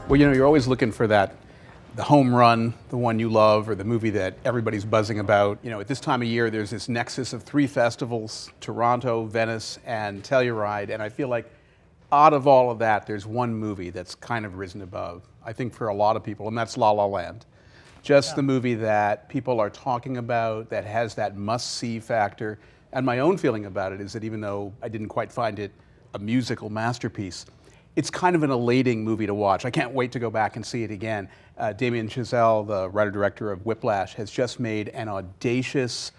Well, you're always looking for the home run, the one you love, or the movie that everybody's buzzing about. At this time of year, there's this nexus of three festivals, Toronto, Venice, and Telluride, and I feel like out of all of that, there's one movie that's kind of risen above, I think for a lot of people, and that's La La Land. Just the movie that people are talking about, that has that must-see factor. And my own feeling about it is that even though I didn't quite find it a musical masterpiece, it's kind of an elating movie to watch. I can't wait to go back and see it again. Damien Chazelle, the writer-director of Whiplash, has just made an audacious,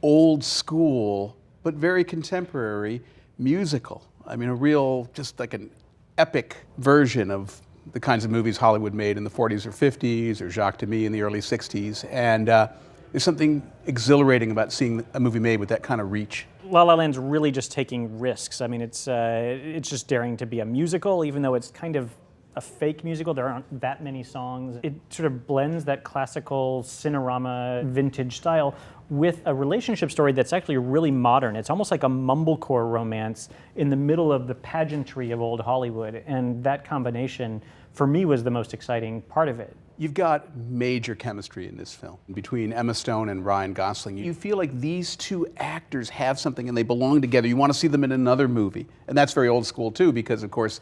old school, but very contemporary musical. I mean, a real, just like an epic version of the kinds of movies Hollywood made in the 40s or 50s, or Jacques Demy in the early 60s. And there's something exhilarating about seeing a movie made with that kind of reach. La La Land's really just taking risks. I mean, it's just daring to be a musical, even though it's kind of a fake musical. There aren't that many songs. It sort of blends that classical Cinerama vintage style with a relationship story that's actually really modern. It's almost like a mumblecore romance in the middle of the pageantry of old Hollywood. And that combination, for me, was the most exciting part of it. You've got major chemistry in this film between Emma Stone and Ryan Gosling. You feel like these two actors have something and they belong together. You want to see them in another movie. And that's very old school too, because of course,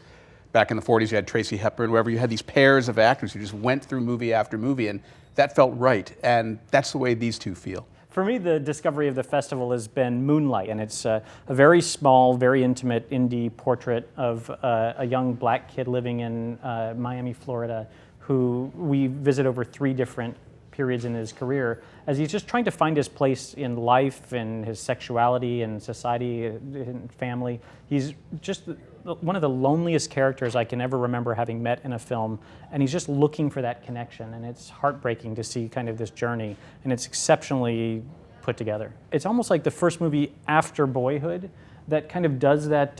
back in the 40s you had Tracy Hepburn, wherever you had these pairs of actors who just went through movie after movie, and that felt right. And that's the way these two feel. For me, the discovery of the festival has been Moonlight, and it's a very small, very intimate indie portrait of a young black kid living in Miami, Florida, who we visit over 3 different periods in his career as he's just trying to find his place in life and his sexuality and society and family. He's just one of the loneliest characters I can ever remember having met in a film, and he's just looking for that connection, and it's heartbreaking to see kind of this journey, and it's exceptionally put together. It's almost like the first movie after Boyhood that kind of does that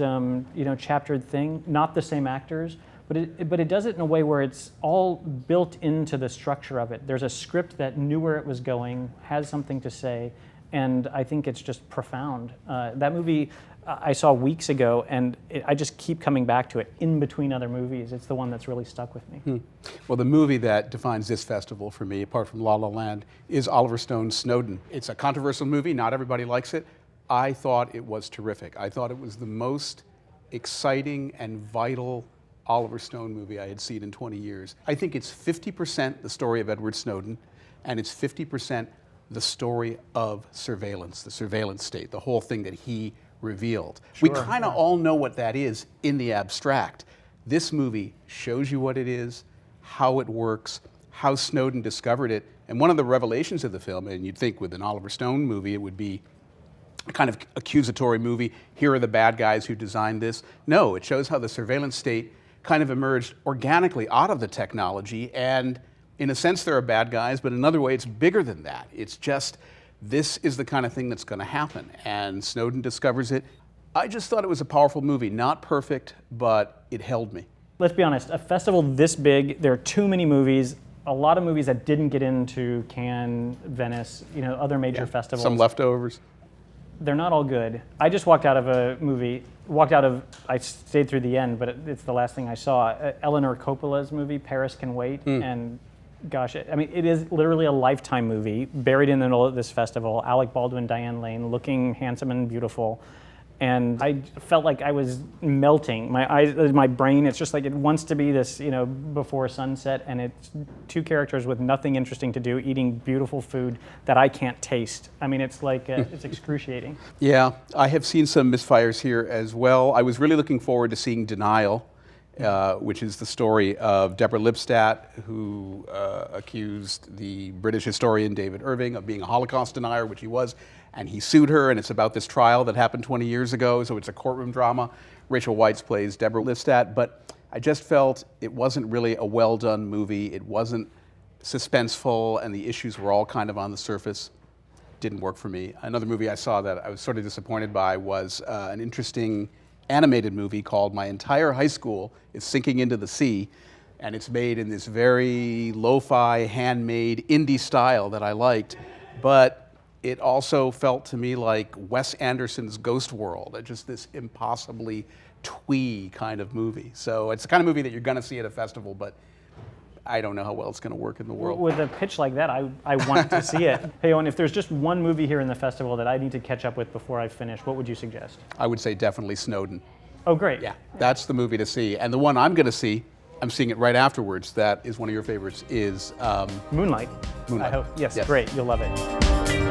chaptered thing, not the same actors, but it does it in a way where it's all built into the structure of it. There's a script that knew where it was going, has something to say, and I think it's just profound. That movie I saw weeks ago, and I just keep coming back to it in between other movies. It's the one that's really stuck with me. Well, the movie that defines this festival for me, apart from La La Land, is Oliver Stone's Snowden. It's a controversial movie. Not everybody likes it. I thought it was terrific. I thought it was the most exciting and vital Oliver Stone movie I had seen in 20 years. I think it's 50% the story of Edward Snowden, and it's 50% the story of surveillance, the surveillance state, the whole thing that he revealed. Sure, we kind of all know what that is in the abstract. This movie shows you what it is, how it works, how Snowden discovered it, and one of the revelations of the film, and you'd think with an Oliver Stone movie it would be a kind of accusatory movie, here are the bad guys who designed this. No, it shows how the surveillance state kind of emerged organically out of the technology, and in a sense there are bad guys, but in another way it's bigger than that. It's just, this is the kind of thing that's going to happen, and Snowden discovers it. I just thought it was a powerful movie, not perfect, but it held me. Let's be honest, a festival this big, there are too many movies, a lot of movies that didn't get into Cannes, Venice, other major festivals. Some leftovers. They're not all good. I just walked out of a movie, I stayed through the end, but it's the last thing I saw. Eleanor Coppola's movie, Paris Can Wait, and gosh, I mean, it is literally a Lifetime movie, buried in the middle of this festival. Alec Baldwin, Diane Lane, looking handsome and beautiful. And I felt like I was melting. My eyes, my brain, it's just like it wants to be this, before sunset, and it's 2 characters with nothing interesting to do, eating beautiful food that I can't taste. I mean, it's like, it's excruciating. Yeah, I have seen some misfires here as well. I was really looking forward to seeing Denial, which is the story of Deborah Lipstadt, who accused the British historian David Irving of being a Holocaust denier, which he was, and he sued her, and it's about this trial that happened 20 years ago, so it's a courtroom drama. Rachel Weisz plays Deborah Lipstadt, but I just felt it wasn't really a well-done movie. It wasn't suspenseful, and the issues were all kind of on the surface. Didn't work for me. Another movie I saw that I was sort of disappointed by was an interesting animated movie called My Entire High School is Sinking into the Sea, and it's made in this very lo-fi, handmade indie style that I liked, but it also felt to me like Wes Anderson's Ghost World, just this impossibly twee kind of movie. So it's the kind of movie that you're going to see at a festival, but I don't know how well it's going to work in the world. With a pitch like that, I want to see it. Hey, Owen, if there's just one movie here in the festival that I need to catch up with before I finish, what would you suggest? I would say definitely Snowden. Oh, great. Yeah, that's the movie to see. And the one I'm going to see, I'm seeing it right afterwards, that is one of your favorites, is Moonlight. Moonlight. I hope. Yes, Yes. great. You'll love it.